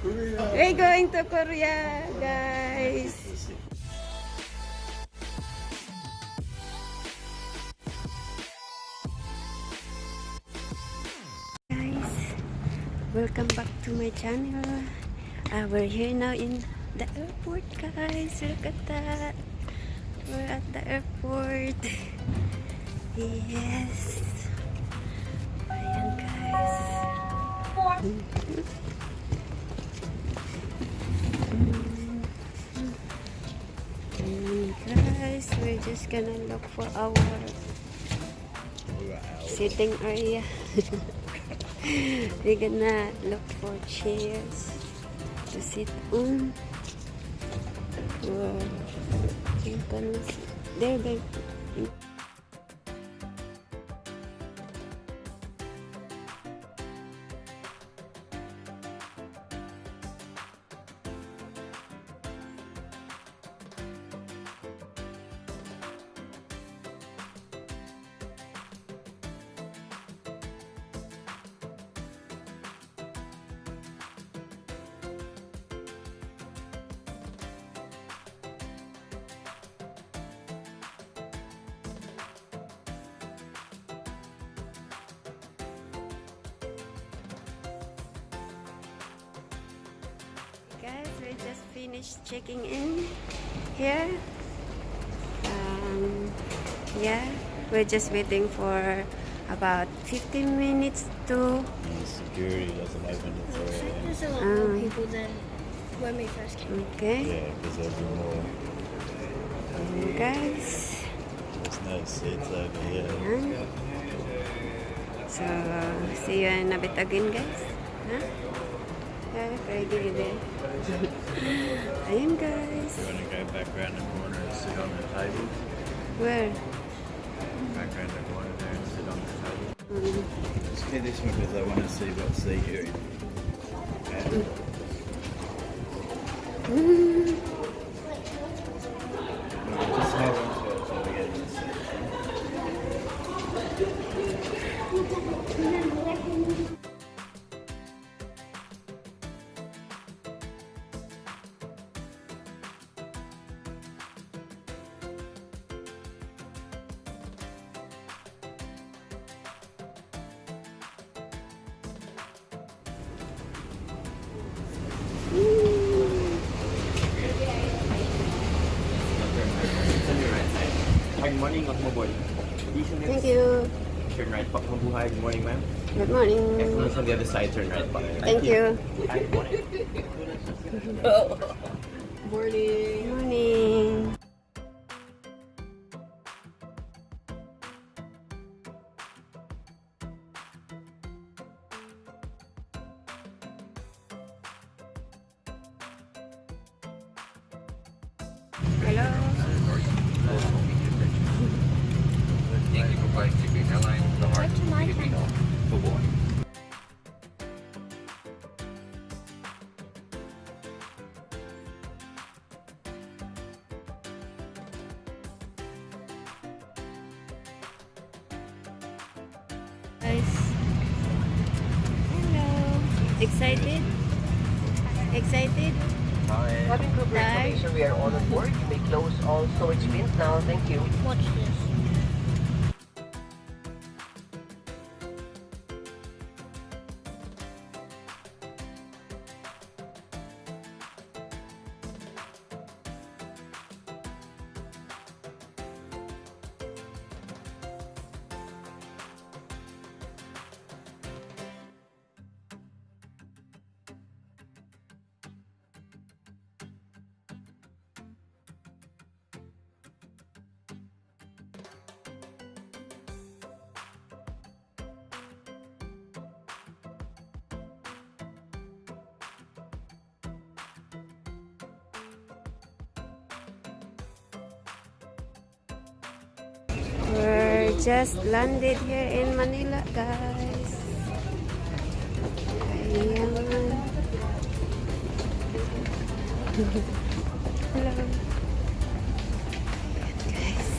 Korea. We're going to Korea, guys. Guys, welcome back to my channel. We're here now in the airport, guys. Look at that. We're at the airport. Yes. Ayan, guys. Guys, we're just gonna look for our sitting area. We're gonna look for chairs to sit on. Wow. You can see. There, babe. Guys, we just finished checking in here. Yeah, we're just waiting for about 15 minutes to... Security doesn't open until 4 a.m. There's a lot more people than when we first came. Okay. Yeah, because there'll be more. Guys. There's no seats over here. Ayan. So, see you in a bit again, guys. Huh? Yeah, ready there. Ayan, guys. You want to go back around the corner and sit on the table? Where? Back around the corner there and sit on the table. Let's get this one because I want to see what seat you're in. Okay. Just hold on to it until we get in the seat. Good morning, Mabuhay. Thank you. Turn right, Pak Mabuhay. Good morning, ma'am. Good morning. Everyone's on the other side, turn right, Pak. Thank you. Good morning. Morning. Morning. Hello. Thank you for flying Philippine Airlines. The heart Filipino. Mabuhay. Guys. Hello. Excited? Excited? Cabin crew information, we are all on board. You may close all storage bins now. Thank you. Watch this. We're just landed here in Manila, guys. Ayan. Hello. Ayan, guys.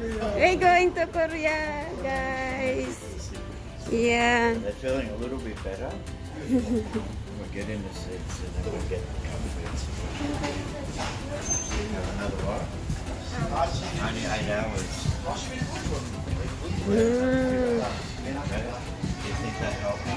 We're going to Korea, guys. Yeah. They're feeling a little bit better. We'll get in the seats and then we'll get comforts. Have another one. Only 8 hours. Mm. Okay. Do you think that helped me?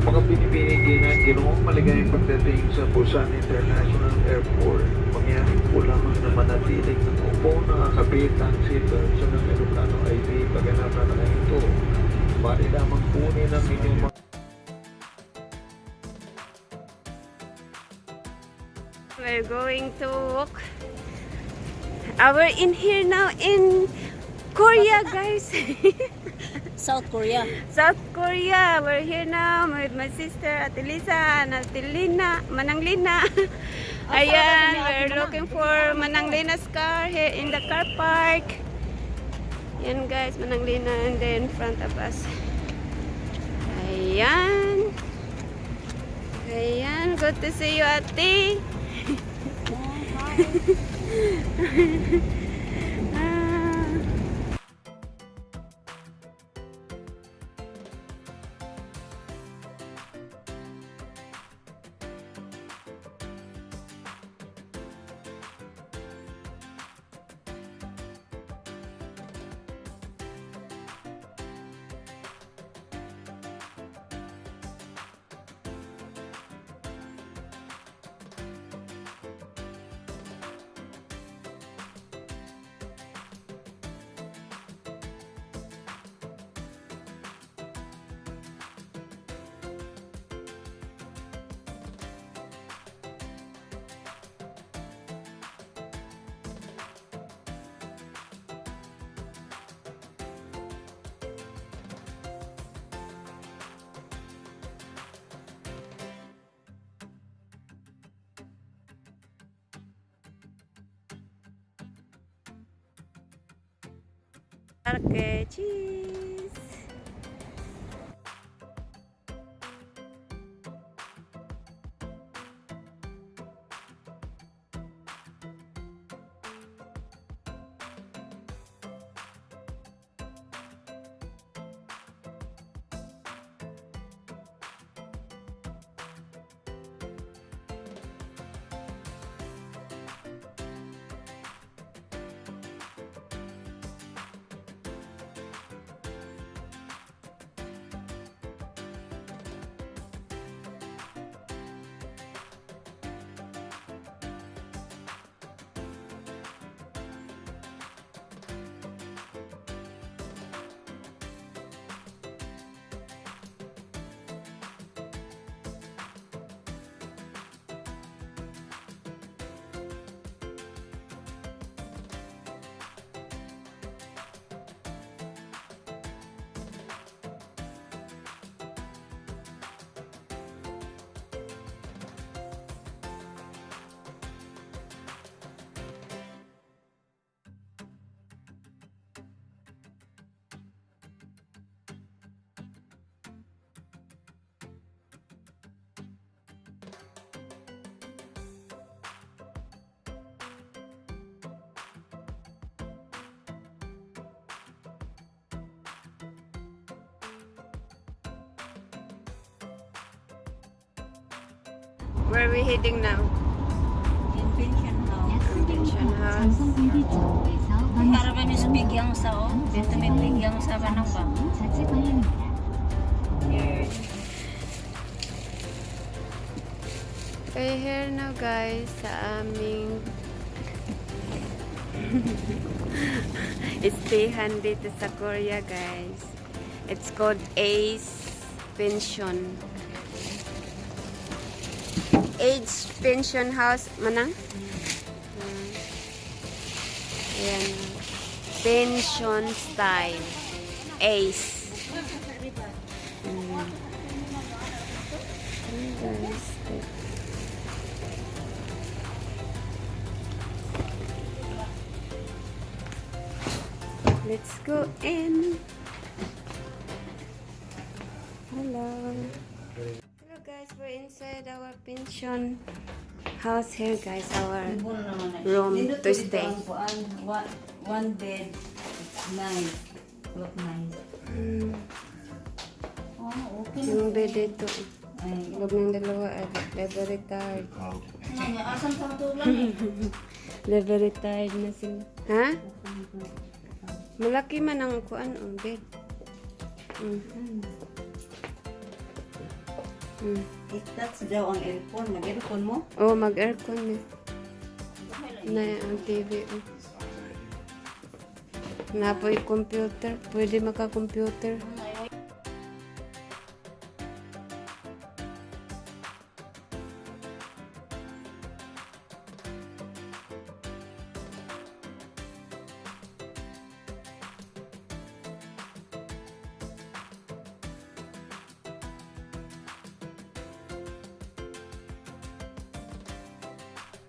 Mga binibigay na ginawang maligayang pagdating sa Busan International Airport. Mangyaring po lamang na manatiling nakaupo nakakabit ang seatbelt sa ng aeroplano ID paganapan na ito. Bali lamang kunin ang inyong mga We're going to walk. We're in here now in Korea, guys. South Korea. South Korea. We're here now with my sister, Ate Lisa, and Ate Lina, Manang Lina. Ayan, we're looking for Manang Lina's car here in the car park. Ayan, guys, Manang Lina, and then in front of us. Ayan. Ayan, good to see you, Ate. Okay, cheese. Where are we heading now? In pension house. Pension house. Para ba sa bigyang sa o? Dito may bigyang sa kanang ba? We're here now guys sa aming stayhan dito sa Korea guys. It's called Ace Pension. Age Pension House. Manang? Ayan. Pension style. Ace. Guys. Let's go in. Hello. Hello guys, we're inside our pension house here guys, our room to stay. One bed. Nice. Look nice. Oh, okay. Yung bed dito. Ay, Loob ng dalawa ay very tired. asam sa tulang eh. Very tired na sila. Ha? Malaki man ang kuan ang bed. That's daw ang aircon. Mag-aircon mo? Oh, mag-aircon na. Na ang TV. Na po yung computer. Pwede maka-computer.